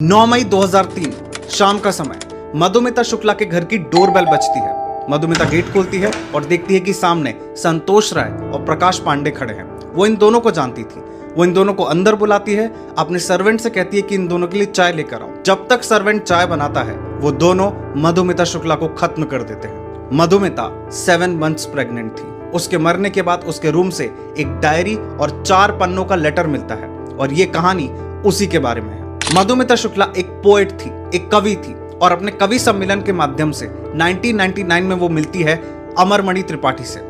9 मई 2003 शाम का समय मधुमिता शुक्ला के घर की डोरबेल बजती है। मधुमिता गेट खोलती है और देखती है कि सामने संतोष राय और प्रकाश पांडे खड़े हैं। वो इन दोनों को जानती थी। वो इन दोनों को अंदर बुलाती है, अपने सर्वेंट से कहती है कि इन दोनों के लिए चाय लेकर आओ। जब तक सर्वेंट चाय बनाता है वो दोनों मधुमिता शुक्ला को खत्म कर देते हैं। मधुमिता 7 मंथ्स प्रेग्नेंट थी। उसके मरने के बाद उसके रूम से एक डायरी और 4 पन्नों का लेटर मिलता है और ये कहानी उसी के बारे में है। मधुमिता शुक्ला एक पोएट थी, एक कवि थी और अपने कवि सम्मेलन के माध्यम से 1999 में वो मिलती है अमरमणि त्रिपाठी से।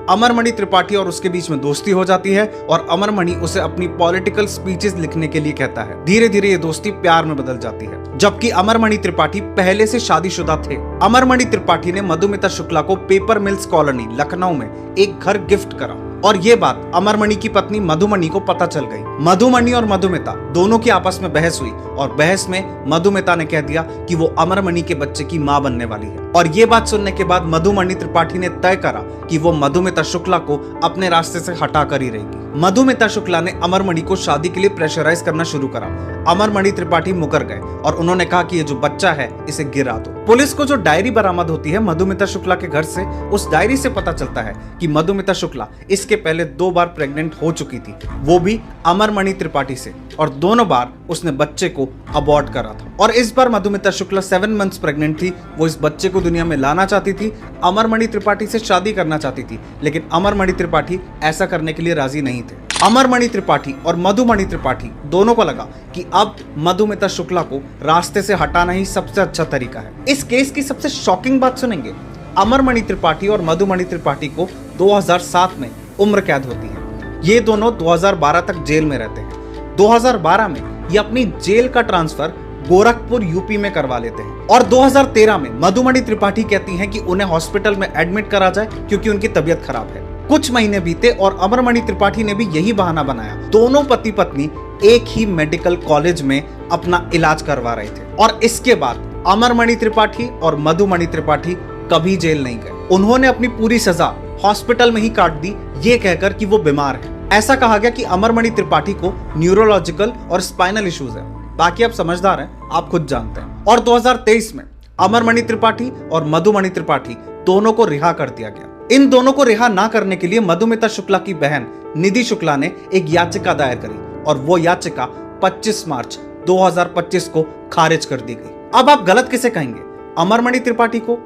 अमरमणि त्रिपाठी और उसके बीच में दोस्ती हो जाती है और अमरमणि उसे अपनी पॉलिटिकल स्पीचेस लिखने के लिए कहता है। धीरे धीरे ये दोस्ती प्यार में बदल जाती है। जबकि अमरमणि त्रिपाठी पहले से शादीशुदा थे। अमरमणि त्रिपाठी ने मधुमिता शुक्ला को पेपर मिल्स कॉलोनी लखनऊ में एक घर गिफ्ट करा और ये बात अमरमणि की पत्नी मधुमणि को पता चल गई। मधुमणि और मधुमिता दोनों की आपस में बहस हुई और बहस में मधुमिता ने कह दिया कि वो अमरमणि के बच्चे की मां बनने वाली है। और ये बात सुनने के बाद मधुमणि त्रिपाठी ने तय करा कि वो मधुमिता शुक्ला को अपने रास्ते से हटा कर ही रहेगी। मधुमिता शुक्ला ने अमरमणि को शादी के लिए प्रेशराइज करना शुरू करा। अमरमणि त्रिपाठी मुकर गए और उन्होंने कहा कि ये जो बच्चा है इसे गिरा दो। पुलिस को जो डायरी बरामद होती है मधुमिता शुक्ला के घर से, उस डायरी से पता चलता है कि मधुमिता शुक्ला इसके पहले 2 बार प्रेग्नेंट हो चुकी थी, वो भी अमरमणि त्रिपाठी से, और दोनों बार उसने बच्चे को अबॉर्ट करा था। और इस बार मधुमिता शुक्ला 7 मंथ्स प्रेग्नेंट थी। वो इस बच्चे को दुनिया में लाना चाहती थी, अमरमणि त्रिपाठी से शादी करना चाहती थी, लेकिन अमरमणि त्रिपाठी ऐसा करने के लिए राजी नहीं थे। अमरमणि त्रिपाठी और मधुमणि त्रिपाठी दोनों को लगा कि अब मधुमिता शुक्ला को रास्ते से हटाना ही सबसे अच्छा तरीका है। इस केस की सबसे शॉकिंग बात सुनेंगे। अमरमणि त्रिपाठी और मधुमणि त्रिपाठी को 2007 में उम्र कैद होती है। ये दोनों 2012 तक जेल में रहते हैं। 2012 में ये अपनी जेल का ट्रांसफर गोरखपुर यूपी में करवा लेते हैं और 2013 में मधुमणि त्रिपाठी कहती हैं कि उन्हें हॉस्पिटल में एडमिट करा जाए क्योंकि उनकी तबीयत खराब है। कुछ महीने बीते और अमरमणि त्रिपाठी ने भी यही बहाना बनाया। दोनों पति पत्नी एक ही मेडिकल कॉलेज में अपना इलाज करवा रहे थे और इसके बाद अमरमणि त्रिपाठी और मधुमणि त्रिपाठी कभी जेल नहीं गए। उन्होंने अपनी पूरी सजा हॉस्पिटल में ही काट दी, ये कहकर कि वो बीमार है। ऐसा कहा गया कि अमरमणि त्रिपाठी को न्यूरोलॉजिकल और स्पाइनल इश्यूज है। बाकी आप समझदार हैं, आप खुद जानते हैं। और 2023 में अमरमणि त्रिपाठी और मधुमणि त्रिपाठी दोनों को रिहा कर दिया गया। इन दोनों को रिहा ना करने के लिए मधुमिता शुक्ला की बहन निधि शुक्ला ने एक याचिका दायर करी और वो याचिका 25 मार्च 2025 को खारिज कर दी गई। अब आप गलत किसे कहेंगे, अमरमणि त्रिपाठी को,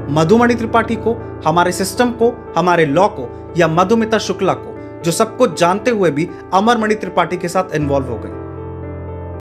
मधुमणि त्रिपाठी को, हमारे सिस्टम को, हमारे लॉ को, या मधुमिता शुक्ला को, जो सब कुछ जानते हुए भी अमरमणि त्रिपाठी के साथ इन्वॉल्व हो गई।